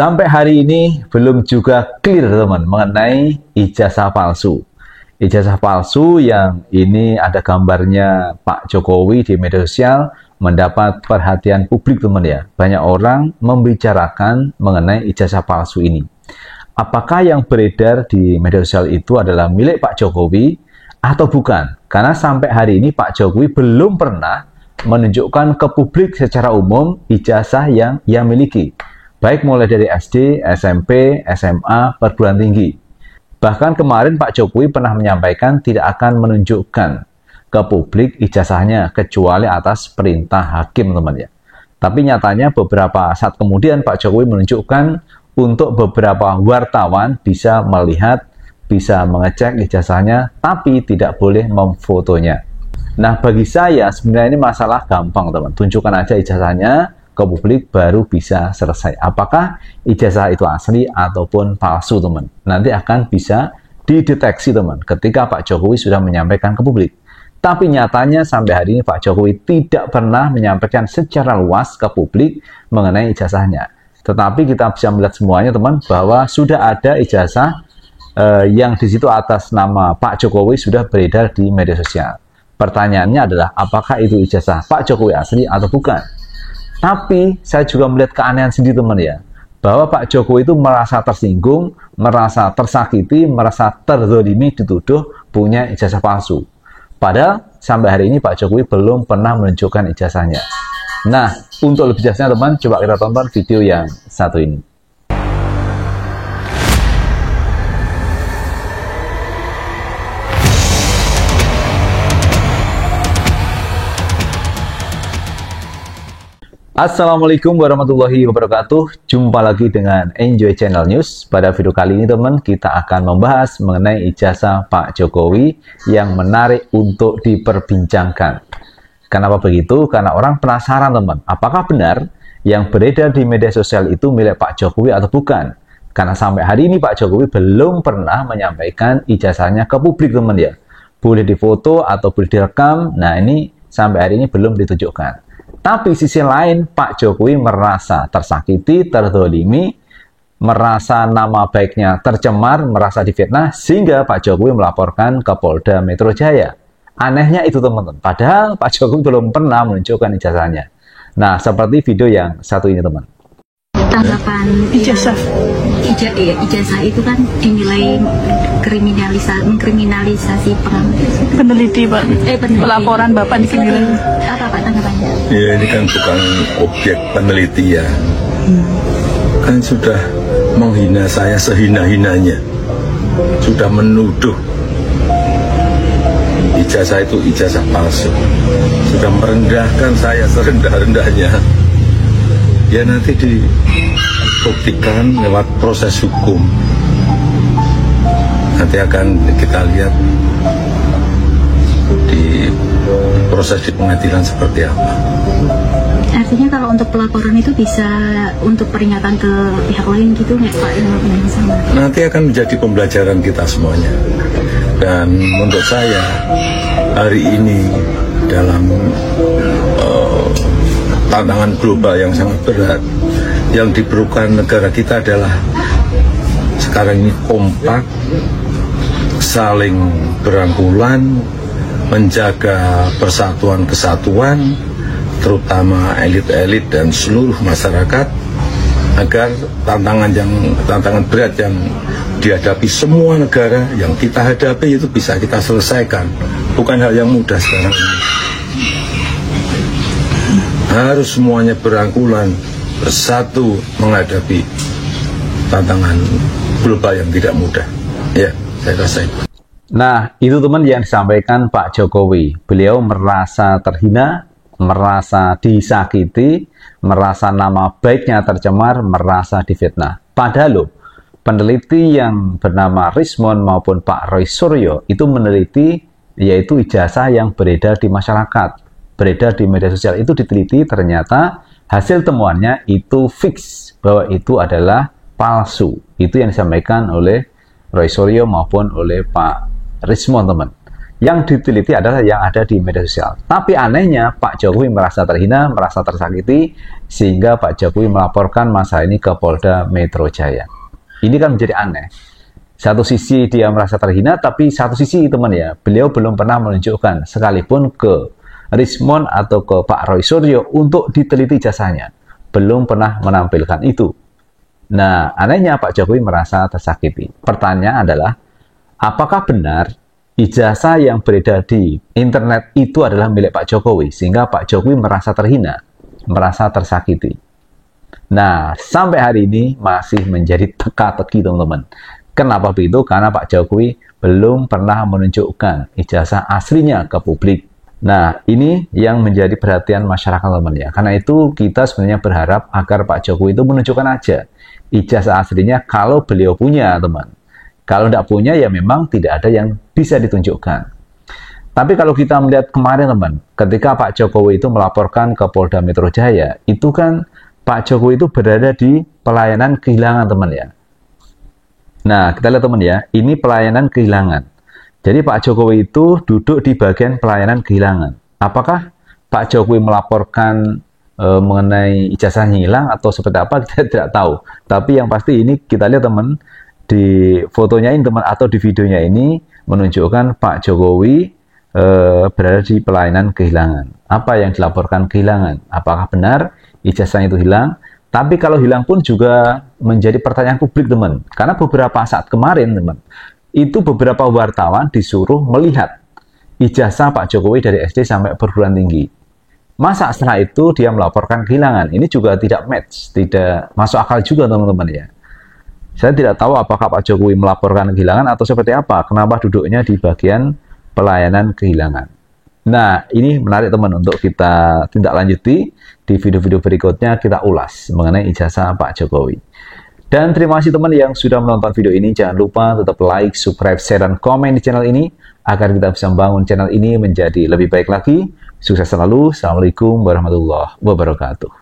Sampai hari ini belum juga clear teman mengenai ijazah palsu. Ijazah palsu yang ini ada gambarnya Pak Jokowi di media sosial mendapat perhatian publik teman ya. Banyak orang membicarakan mengenai ijazah palsu ini. Apakah yang beredar di media sosial itu adalah milik Pak Jokowi atau bukan? Karena sampai hari ini Pak Jokowi belum pernah menunjukkan ke publik secara umum ijazah yang ia miliki. Baik mulai dari SD, SMP, SMA, perguruan tinggi. Bahkan kemarin Pak Jokowi pernah menyampaikan tidak akan menunjukkan ke publik ijazahnya kecuali atas perintah hakim teman ya. Tapi nyatanya beberapa saat kemudian Pak Jokowi menunjukkan untuk beberapa wartawan bisa melihat, bisa mengecek ijazahnya, tapi tidak boleh memfotonya. Nah bagi saya sebenarnya ini masalah gampang teman. Tunjukkan aja ijazahnya ke publik baru bisa selesai. Apakah ijazah itu asli ataupun palsu teman? Nanti akan bisa dideteksi teman ketika Pak Jokowi sudah menyampaikan ke publik. Tapi nyatanya sampai hari ini Pak Jokowi tidak pernah menyampaikan secara luas ke publik mengenai ijazahnya. Tetapi kita bisa melihat semuanya teman bahwa sudah ada ijazah yang di situ atas nama Pak Jokowi sudah beredar di media sosial. Pertanyaannya adalah apakah itu ijazah Pak Jokowi asli atau bukan? Tapi saya juga melihat keanehan sendiri teman ya, bahwa Pak Jokowi itu merasa tersinggung, merasa tersakiti, merasa terzolimi dituduh punya ijazah palsu. Padahal sampai hari ini Pak Jokowi belum pernah menunjukkan ijazahnya. Nah, untuk lebih jelasnya teman, coba kita tonton video yang satu ini. Assalamualaikum warahmatullahi wabarakatuh. Jumpa lagi dengan Enjoy Channel News. Pada video kali ini teman, kita akan membahas mengenai ijazah Pak Jokowi yang menarik untuk diperbincangkan. Kenapa begitu? Karena orang penasaran teman, apakah benar yang beredar di media sosial itu milik Pak Jokowi atau bukan? Karena sampai hari ini Pak Jokowi belum pernah menyampaikan ijazahnya ke publik teman ya. Boleh difoto atau boleh direkam, nah ini sampai hari ini belum ditunjukkan. Tapi sisi lain Pak Jokowi merasa tersakiti, terzolimi, merasa nama baiknya tercemar, merasa difitnah, sehingga Pak Jokowi melaporkan ke Polda Metro Jaya. Anehnya itu teman-teman, padahal Pak Jokowi belum pernah menunjukkan ijazahnya. Nah, seperti video yang satu ini teman. Tanggapan ijazah itu kan dinilai mengkriminalisasi peneliti Pak. Peneliti. Laporan Bapak dinilai. Apa Pak tanggapannya? Ya ini kan bukan objek penelitian. Kan sudah menghina saya sehina-hinanya. Sudah menuduh ijazah itu ijazah palsu. Sudah merendahkan saya serendah-rendahnya. Ya nanti dibuktikan lewat proses hukum. Nanti akan kita lihat di proses di pengadilan seperti apa. Artinya kalau untuk pelaporan itu bisa untuk peringatan ke pihak lain gitu nggak Pak? Yang sama. Nanti akan menjadi pembelajaran kita semuanya. Dan menurut saya hari ini dalam tantangan global yang sangat berat yang diperlukan negara kita adalah sekarang ini kompak, saling berangkulan, menjaga persatuan kesatuan, terutama elit-elit dan seluruh masyarakat, agar tantangan berat yang dihadapi semua negara yang kita hadapi itu bisa kita selesaikan. Bukan hal yang mudah sekarang ini. Harus semuanya berangkulan, bersatu menghadapi tantangan global yang tidak mudah. Ya, saya rasa itu. Nah, itu teman yang disampaikan Pak Jokowi. Beliau merasa terhina, merasa disakiti, merasa nama baiknya tercemar, merasa difitnah. Padahal loh, peneliti yang bernama Rismon maupun Pak Roy Suryo itu meneliti yaitu ijazah yang beredar di masyarakat. Beredar di media sosial itu diteliti, ternyata hasil temuannya itu fix bahwa itu adalah palsu. Itu yang disampaikan oleh Roy Suryo maupun oleh Pak Rismon teman. Yang diteliti adalah yang ada di media sosial. Tapi anehnya Pak Jokowi merasa terhina, merasa tersakiti, sehingga Pak Jokowi melaporkan masalah ini ke Polda Metro Jaya. Ini kan menjadi aneh. Satu sisi dia merasa terhina, tapi satu sisi teman ya, beliau belum pernah menunjukkan sekalipun ke Rismond atau ke Pak Roy Suryo untuk diteliti jasanya. Belum pernah menampilkan itu. Nah, anehnya Pak Jokowi merasa tersakiti. Pertanyaan adalah, apakah benar ijazah yang beredar di internet itu adalah milik Pak Jokowi, sehingga Pak Jokowi merasa terhina, merasa tersakiti? Nah, sampai hari ini masih menjadi teka-teki teman-teman. Kenapa begitu? Karena Pak Jokowi belum pernah menunjukkan ijazah aslinya ke publik. Nah, ini yang menjadi perhatian masyarakat teman ya. Karena itu kita sebenarnya berharap agar Pak Jokowi itu menunjukkan aja ijazah aslinya kalau beliau punya, teman. Kalau tidak punya ya memang tidak ada yang bisa ditunjukkan. Tapi kalau kita melihat kemarin teman, ketika Pak Jokowi itu melaporkan ke Polda Metro Jaya, itu kan Pak Jokowi itu berada di pelayanan kehilangan teman ya. Nah, kita lihat teman ya, ini pelayanan kehilangan. Jadi Pak Jokowi itu duduk di bagian pelayanan kehilangan. Apakah Pak Jokowi melaporkan mengenai ijazahnya hilang atau seperti apa, kita tidak tahu. Tapi yang pasti ini kita lihat teman, di fotonya ini teman atau di videonya ini menunjukkan Pak Jokowi berada di pelayanan kehilangan. Apa yang dilaporkan kehilangan? Apakah benar ijazahnya itu hilang? Tapi kalau hilang pun juga menjadi pertanyaan publik teman. Karena beberapa saat kemarin teman, itu beberapa wartawan disuruh melihat ijazah Pak Jokowi dari SD sampai perguruan tinggi. Masa setelah itu dia melaporkan kehilangan? Ini juga tidak match, tidak masuk akal juga teman-teman ya. Saya tidak tahu apakah Pak Jokowi melaporkan kehilangan atau seperti apa. Kenapa duduknya di bagian pelayanan kehilangan? Nah, ini menarik teman untuk kita tindak lanjuti. Di video-video berikutnya kita ulas mengenai ijazah Pak Jokowi. Dan terima kasih teman yang sudah menonton video ini. Jangan lupa tetap like, subscribe, share, dan komen di channel ini agar kita bisa membangun channel ini menjadi lebih baik lagi. Sukses selalu. Assalamualaikum warahmatullahi wabarakatuh.